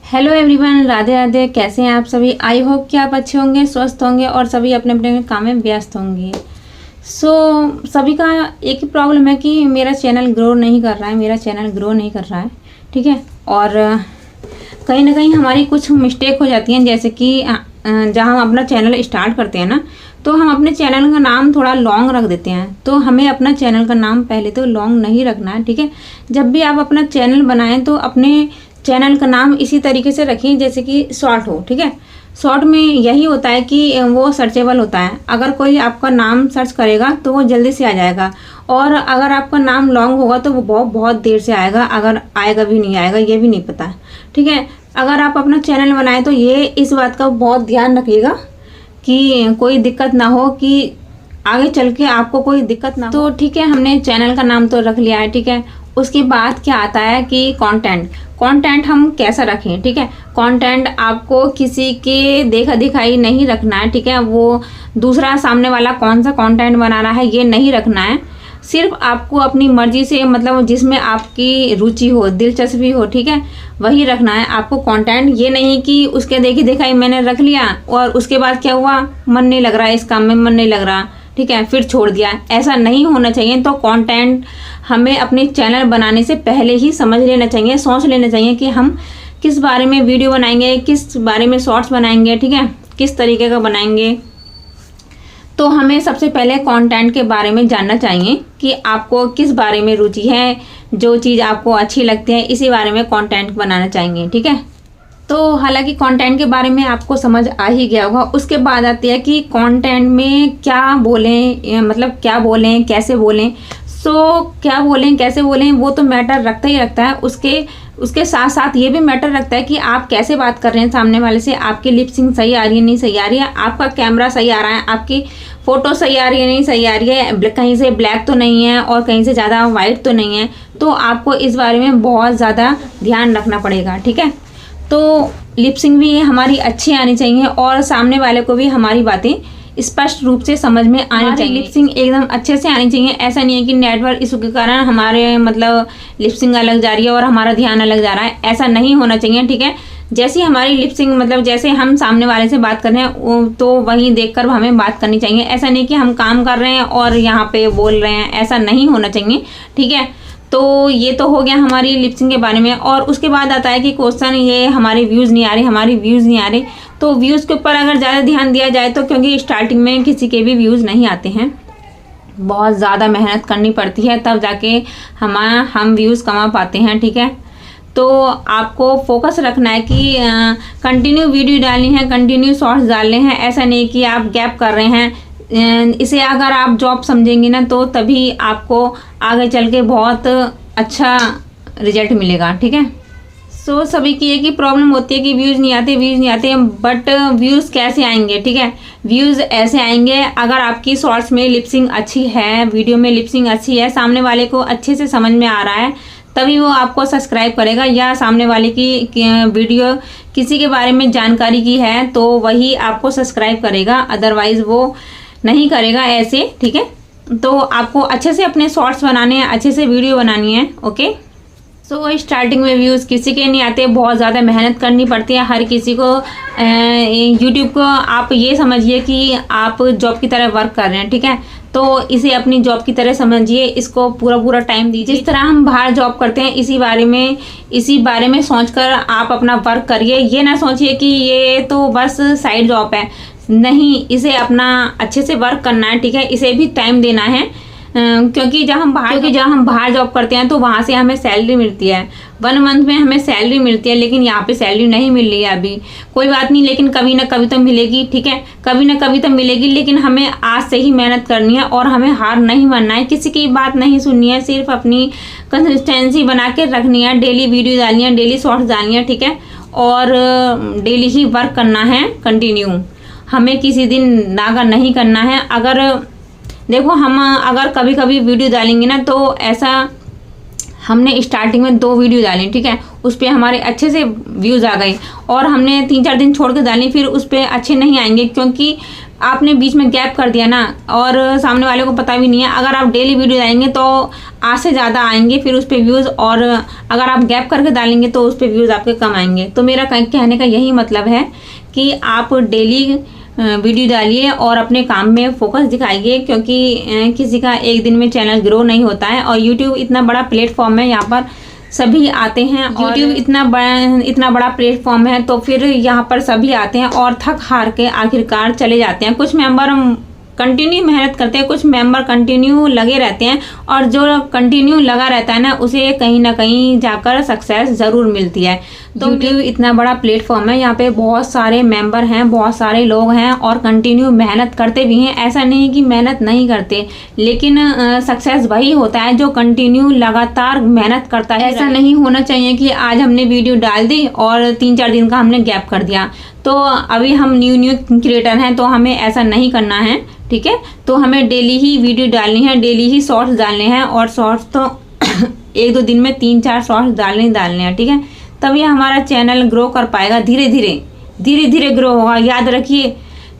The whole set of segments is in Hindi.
Hello everyone, Radhe Radhe. कैसे हैं आप सभी? आई होप कि आप अच्छे होंगे, स्वस्थ होंगे और सभी अपने अपने काम में व्यस्त होंगे। सभी का एक ही प्रॉब्लम है कि मेरा चैनल ग्रो नहीं कर रहा है। ठीक है। और कहीं ना कहीं हमारी कुछ मिस्टेक हो जाती हैं, जैसे कि जहाँ हम अपना चैनल स्टार्ट करते हैं ना, तो हम अपने चैनल का नाम थोड़ा लॉन्ग रख देते हैं। तो हमें अपना चैनल का नाम पहले तो लॉन्ग नहीं रखना है। ठीक है। जब भी आप अपना चैनल बनाएं तो अपने चैनल का नाम इसी तरीके से रखें जैसे कि शॉर्ट हो। ठीक है। शॉर्ट में यही होता है कि वो सर्चेबल होता है। अगर कोई आपका नाम सर्च करेगा तो वो जल्दी से आ जाएगा, और अगर आपका नाम लॉन्ग होगा तो वो बहुत देर से आएगा, अगर आएगा भी नहीं आएगा ये भी नहीं पता। ठीक है। अगर आप अपना चैनल बनाएं तो ये इस बात का बहुत ध्यान रखिएगा कि कोई दिक्कत ना हो, कि आगे चल के आपको कोई दिक्कत ना हो। तो ठीक है, हमने चैनल का नाम तो रख लिया है। ठीक है। उसके बाद क्या आता है कि कंटेंट हम कैसा रखें। ठीक है। कंटेंट आपको किसी के देखा दिखाई नहीं रखना है। ठीक है। वो दूसरा सामने वाला कौन सा कंटेंट बना रहा है ये नहीं रखना है। सिर्फ आपको अपनी मर्जी से, मतलब जिसमें आपकी रुचि हो, दिलचस्पी हो, ठीक है, वही रखना है आपको कंटेंट। ये नहीं कि उसके देखी दिखाई मैंने रख लिया और उसके बाद क्या हुआ, मन नहीं लग रहा है, इस काम में मन नहीं लग रहा, ठीक है, फिर छोड़ दिया। ऐसा नहीं होना चाहिए। तो कंटेंट हमें अपने चैनल बनाने से पहले ही समझ लेना चाहिए, सोच लेना चाहिए कि हम किस बारे में वीडियो बनाएंगे, किस बारे में शॉर्ट्स बनाएंगे, ठीक है, किस तरीके का बनाएंगे। तो हमें सबसे पहले कंटेंट के बारे में जानना चाहिए कि आपको किस बारे में रुचि है, जो चीज़ आपको अच्छी लगती है इसी बारे में कंटेंट बनाना चाहिए। ठीक है। तो हालांकि कंटेंट के बारे में आपको समझ आ ही गया होगा। उसके बाद आती है कि कंटेंट में क्या बोलें, मतलब क्या बोलें, कैसे बोलें। क्या बोलें, कैसे बोलें, वो तो मैटर रखता ही रखता है। उसके साथ साथ ये भी मैटर रखता है कि आप कैसे बात कर रहे हैं सामने वाले से, आपकी लिप सिंक सही आ रही है नहीं सही आ रही है, आपका कैमरा सही आ रहा है, आपकी फ़ोटो सही आ रही है नहीं सही आ रही है, कहीं से ब्लैक तो नहीं है और कहीं से ज़्यादा वाइट तो नहीं है। तो आपको इस बारे में बहुत ज़्यादा ध्यान रखना पड़ेगा। ठीक है। तो लिप सिंक भी हमारी अच्छी आनी चाहिए और सामने वाले को भी हमारी बातें स्पष्ट रूप से समझ में आनी चाहिए। लिप सिंक एकदम अच्छे से आनी चाहिए। ऐसा नहीं है कि नेटवर्क इशू के कारण हमारे मतलब लिप सिंक अलग जा रही है और हमारा ध्यान अलग जा रहा है, ऐसा नहीं होना चाहिए। ठीक है। जैसी हमारी लिप सिंक, मतलब जैसे हम सामने वाले से बात कर रहे हैं तो वहीं देखकर हमें बात करनी चाहिए। ऐसा नहीं कि हम काम कर रहे हैं और यहाँ पे बोल रहे हैं, ऐसा नहीं होना चाहिए। ठीक है। तो ये तो हो गया हमारी लिप सिंक के बारे में। और उसके बाद आता है कि क्वेश्चन ये हमारे व्यूज़ नहीं आ रहे, तो व्यूज़ के ऊपर अगर ज़्यादा ध्यान दिया जाए तो, क्योंकि स्टार्टिंग में किसी के भी व्यूज़ नहीं आते हैं, बहुत ज़्यादा मेहनत करनी पड़ती है तब जाके हम व्यूज़ कमा पाते हैं। ठीक है। तो आपको फोकस रखना है कि कंटिन्यू वीडियो डालनी है, कंटिन्यू शॉर्ट्स डालने हैं। ऐसा नहीं कि आप गैप कर रहे हैं। इसे अगर आप जॉब समझेंगे ना तो तभी आपको आगे चल के बहुत अच्छा रिजल्ट मिलेगा। ठीक है। सभी की एक ही प्रॉब्लम होती है कि व्यूज़ नहीं आते, बट व्यूज़ कैसे आएंगे? ठीक है। व्यूज़ ऐसे आएंगे अगर आपकी शॉर्ट्स में लिप सिंक अच्छी है, वीडियो में लिप सिंक अच्छी है, सामने वाले को अच्छे से समझ में आ रहा है, तभी वो आपको सब्सक्राइब करेगा। या सामने वाले की वीडियो किसी के बारे में जानकारी की है तो वही आपको सब्सक्राइब करेगा, अदरवाइज़ वो नहीं करेगा ऐसे। ठीक है। तो आपको अच्छे से अपने शॉर्ट्स बनाने हैं, अच्छे से वीडियो बनानी है। ओके। स्टार्टिंग में व्यूज़ किसी के नहीं आते, बहुत ज़्यादा मेहनत करनी पड़ती है हर किसी को। यूट्यूब को आप ये समझिए कि आप जॉब की तरह वर्क कर रहे हैं। ठीक है। तो इसे अपनी जॉब की तरह समझिए, इसको पूरा टाइम दीजिए। जिस तरह हम बाहर जॉब करते हैं इसी बारे में सोचकर आप अपना वर्क करिए। ये ना सोचिए कि ये तो बस साइड जॉब है, नहीं, इसे अपना अच्छे से वर्क करना है। ठीक है। इसे भी टाइम देना है, क्योंकि जब हम बाहर जॉब करते हैं तो वहाँ से हमें सैलरी मिलती है, 1 मंथ में हमें सैलरी मिलती है, लेकिन यहाँ पे सैलरी नहीं मिल रही है अभी। कोई बात नहीं, लेकिन कभी ना कभी तो मिलेगी। ठीक है। कभी ना कभी तो मिलेगी, लेकिन हमें आज से ही मेहनत करनी है और हमें हार नहीं मानना है, किसी की बात नहीं सुननी है, सिर्फ अपनी कंसिस्टेंसी बना के रखनी है। डेली वीडियो डालनी है, डेली शॉर्ट्स डालनी है। ठीक है। और डेली ही वर्क करना है कंटिन्यू, हमें किसी दिन नागा नहीं करना है। अगर देखो, हम अगर कभी कभी वीडियो डालेंगे ना तो ऐसा, हमने स्टार्टिंग में 2 वीडियो डाली, ठीक है, उस पर हमारे अच्छे से व्यूज़ आ गए, और हमने 3-4 दिन छोड़ के डाली, फिर उस पर अच्छे नहीं आएंगे, क्योंकि आपने बीच में गैप कर दिया ना और सामने वाले को पता भी नहीं है, अगर आप डेली वीडियो डालेंगे तो आज से ज़्यादा आएंगे फिर उस पर व्यूज़, और अगर आप गैप करके डालेंगे तो उस पर व्यूज़ आपके कम आएंगे। तो मेरा कहने का यही मतलब है कि आप डेली वीडियो डालिए और अपने काम में फोकस दिखाइए, क्योंकि किसी का एक दिन में चैनल ग्रो नहीं होता है। और यूट्यूब इतना बड़ा प्लेटफॉर्म है, यहाँ पर सभी आते हैं। यूट्यूब इतना बड़ा प्लेटफॉर्म है तो फिर यहाँ पर सभी आते हैं और थक हार के आखिरकार चले जाते हैं। कुछ मेंबर कंटिन्यू मेहनत करते हैं, कुछ मेंबर कंटिन्यू लगे रहते हैं, और जो कंटिन्यू लगा रहता है ना उसे कहीं ना कहीं जाकर सक्सेस ज़रूर मिलती है। तो यूट्यूब इतना बड़ा प्लेटफॉर्म है, यहाँ पे बहुत सारे मेंबर हैं, बहुत सारे लोग हैं और कंटिन्यू मेहनत करते भी हैं। ऐसा नहीं कि मेहनत नहीं करते, लेकिन सक्सेस वही होता है जो कंटिन्यू लगातार मेहनत करता है। ऐसा नहीं होना चाहिए कि आज हमने वीडियो डाल दी और 3-4 दिन का हमने गैप कर दिया। तो अभी हम न्यू क्रिएटर हैं तो हमें ऐसा नहीं करना है, ठीक है। तो हमें डेली ही वीडियो डालनी है, डेली ही शॉर्ट्स डालने हैं, और शॉर्ट्स तो 1-2 दिन में 3-4 शॉर्ट्स डालने हैं, ठीक है। तभी हमारा चैनल ग्रो कर पाएगा, धीरे धीरे ग्रो होगा। याद रखिए,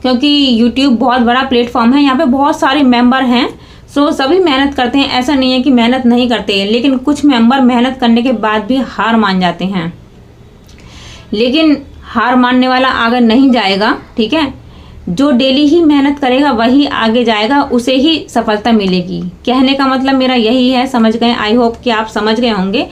क्योंकि यूट्यूब बहुत बड़ा प्लेटफॉर्म है, यहाँ पे बहुत सारे मेंबर हैं। सो सभी मेहनत करते हैं, ऐसा नहीं है कि मेहनत नहीं करते, लेकिन कुछ मेंबर मेहनत करने के बाद भी हार मान जाते हैं। लेकिन हार मानने वाला आगे नहीं जाएगा, ठीक है। जो डेली ही मेहनत करेगा वही आगे जाएगा, उसे ही सफलता मिलेगी। कहने का मतलब मेरा यही है, समझ गए? आई होप कि आप समझ गए होंगे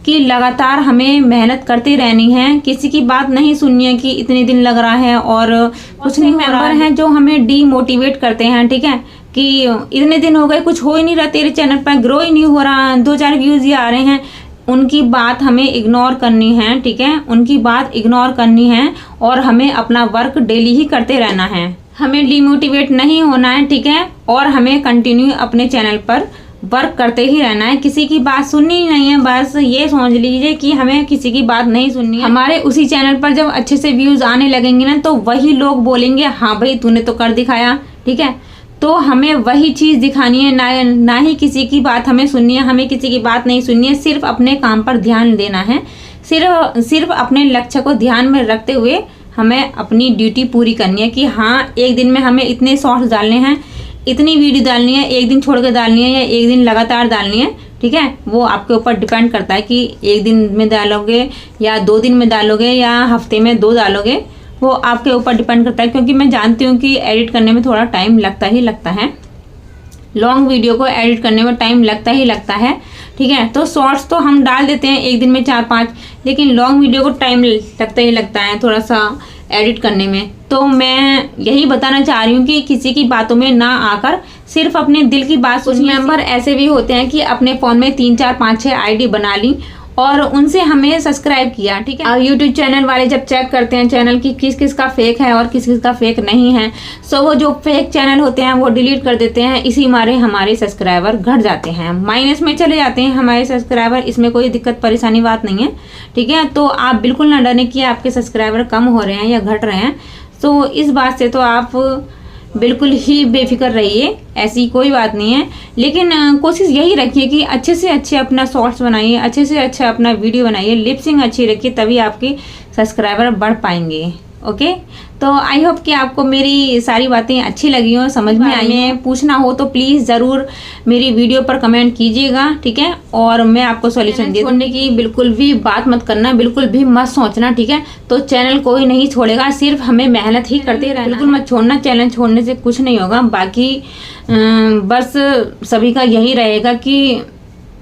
कि लगातार हमें मेहनत करते रहनी है, किसी की बात नहीं सुननी है कि इतने दिन लग रहा है और कुछ नहीं हो रहा है। हैं जो हमें डीमोटिवेट करते हैं, ठीक है, कि इतने दिन हो गए कुछ हो ही नहीं रहा, तेरे चैनल पर ग्रो ही नहीं हो रहा, 2-4 व्यूज़ ही आ रहे हैं। उनकी बात हमें इग्नोर करनी है, ठीक है, उनकी बात इग्नोर करनी है और हमें अपना वर्क डेली ही करते रहना है। हमें डिमोटिवेट नहीं होना है, ठीक है, और हमें कंटिन्यू अपने चैनल पर वर्क करते ही रहना है। किसी की बात सुननी नहीं है, बस ये समझ लीजिए कि हमें किसी की बात नहीं सुननी है। हमारे उसी चैनल पर जब अच्छे से व्यूज़ आने लगेंगे ना तो वही लोग बोलेंगे हाँ भाई तूने तो कर दिखाया, ठीक है। तो हमें वही चीज़ दिखानी है, ना ही किसी की बात हमें सुननी है, हमें किसी की बात नहीं सुननी है। सिर्फ अपने काम पर ध्यान देना है, सिर्फ अपने लक्ष्य को ध्यान में रखते हुए हमें अपनी ड्यूटी पूरी करनी है कि हाँ एक दिन में हमें इतने शॉर्ट्स डालने हैं, इतनी वीडियो डालनी है, एक दिन छोड़ के डालनी है या एक दिन लगातार डालनी है, ठीक है। वो आपके ऊपर डिपेंड करता है कि एक दिन में डालोगे या 2 दिन में डालोगे या हफ्ते में 2 डालोगे, वो आपके ऊपर डिपेंड करता है। क्योंकि मैं जानती हूँ कि एडिट करने में थोड़ा टाइम लगता ही लगता है, लॉन्ग वीडियो को एडिट करने में टाइम लगता ही लगता है, ठीक है। तो शॉर्ट्स तो हम डाल देते हैं एक दिन में 4-5, लेकिन लॉन्ग वीडियो को टाइम लगता ही लगता है थोड़ा सा एडिट करने में। तो मैं यही बताना चाह रही हूँ कि किसी की बातों में ना आकर सिर्फ अपने दिल की बात सुनिए। मेंबर ऐसे भी होते हैं कि अपने फ़ोन में 3-4-5-6 आईडी बना ली और उनसे हमें सब्सक्राइब किया, ठीक है। यूट्यूब चैनल वाले जब चेक करते हैं चैनल की किस किस का फेक है और किस किस का फेक नहीं है, सो वो जो फेक चैनल होते हैं वो डिलीट कर देते हैं। इसी मारे हमारे सब्सक्राइबर घट जाते हैं, माइनस में चले जाते हैं हमारे सब्सक्राइबर। इसमें कोई दिक्कत परेशानी बात नहीं है, ठीक है। तो आप बिल्कुल ना डरें कि आपके सब्सक्राइबर कम हो रहे हैं या घट रहे हैं। तो इस बात से तो आप बिल्कुल ही बेफिक्र रहिए, ऐसी कोई बात नहीं है। लेकिन कोशिश यही रखिए कि अच्छे से अच्छे अपना शॉर्ट्स बनाइए, अच्छे से अच्छा अपना वीडियो बनाइए, लिपसिंग अच्छी रखिए, तभी आपकी सब्सक्राइबर बढ़ पाएंगे। ओके, तो आई होप कि आपको मेरी सारी बातें अच्छी लगी हो, समझ में आई हैं। पूछना हो तो प्लीज़ ज़रूर मेरी वीडियो पर कमेंट कीजिएगा, ठीक है, और मैं आपको सॉल्यूशन दे। छोड़ने की बिल्कुल भी बात मत करना, बिल्कुल भी मत सोचना, ठीक है। तो चैनल कोई नहीं छोड़ेगा, सिर्फ हमें मेहनत ही करते रहना, बिल्कुल मत छोड़ना। चैनल छोड़ने से कुछ नहीं होगा। बाकी बस सभी का यही रहेगा कि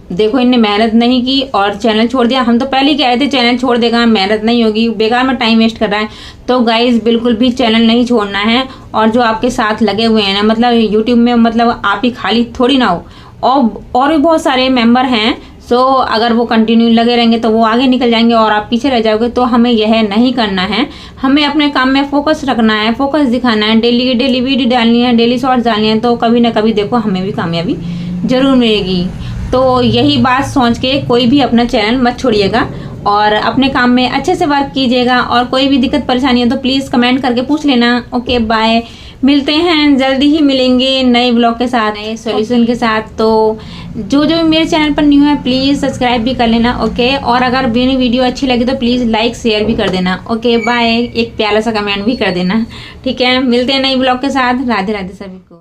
देखो इनने मेहनत नहीं की और चैनल छोड़ दिया। हम तो पहले ही कह रहे थे चैनल छोड़ देगा, मेहनत नहीं होगी, बेकार में टाइम वेस्ट कर रहा है। तो गाइज बिल्कुल भी चैनल नहीं छोड़ना है। और जो आपके साथ लगे हुए हैं ना, मतलब यूट्यूब में, मतलब आप ही खाली थोड़ी ना हो, और भी बहुत सारे मेंबर हैं। सो अगर वो कंटिन्यू लगे रहेंगे तो वो आगे निकल जाएंगे और आप पीछे रह जाओगे। तो हमें यह नहीं करना है, हमें अपने काम में फोकस रखना है, फोकस दिखाना है, डेली वीडियो डालनी है, डेली शॉर्ट्स डालनी है। तो कभी ना कभी देखो हमें भी कामयाबी जरूर मिलेगी। तो यही बात सोच के कोई भी अपना चैनल मत छोड़िएगा और अपने काम में अच्छे से वर्क कीजिएगा। और कोई भी दिक्कत परेशानी है तो प्लीज़ कमेंट करके पूछ लेना। Okay, bye. मिलते हैं, जल्दी ही मिलेंगे नए ब्लॉग के साथ, नए सॉल्यूशन के साथ। तो जो जो मेरे चैनल पर न्यू है प्लीज़ सब्सक्राइब भी कर लेना, ओके। और अगर मेरी वीडियो अच्छी लगी तो प्लीज़ लाइक शेयर भी कर देना, ओके। बाय। एक प्यारा सा कमेंट भी कर देना, ठीक है। मिलते हैं नए ब्लॉग के साथ। राधे राधे सभी को।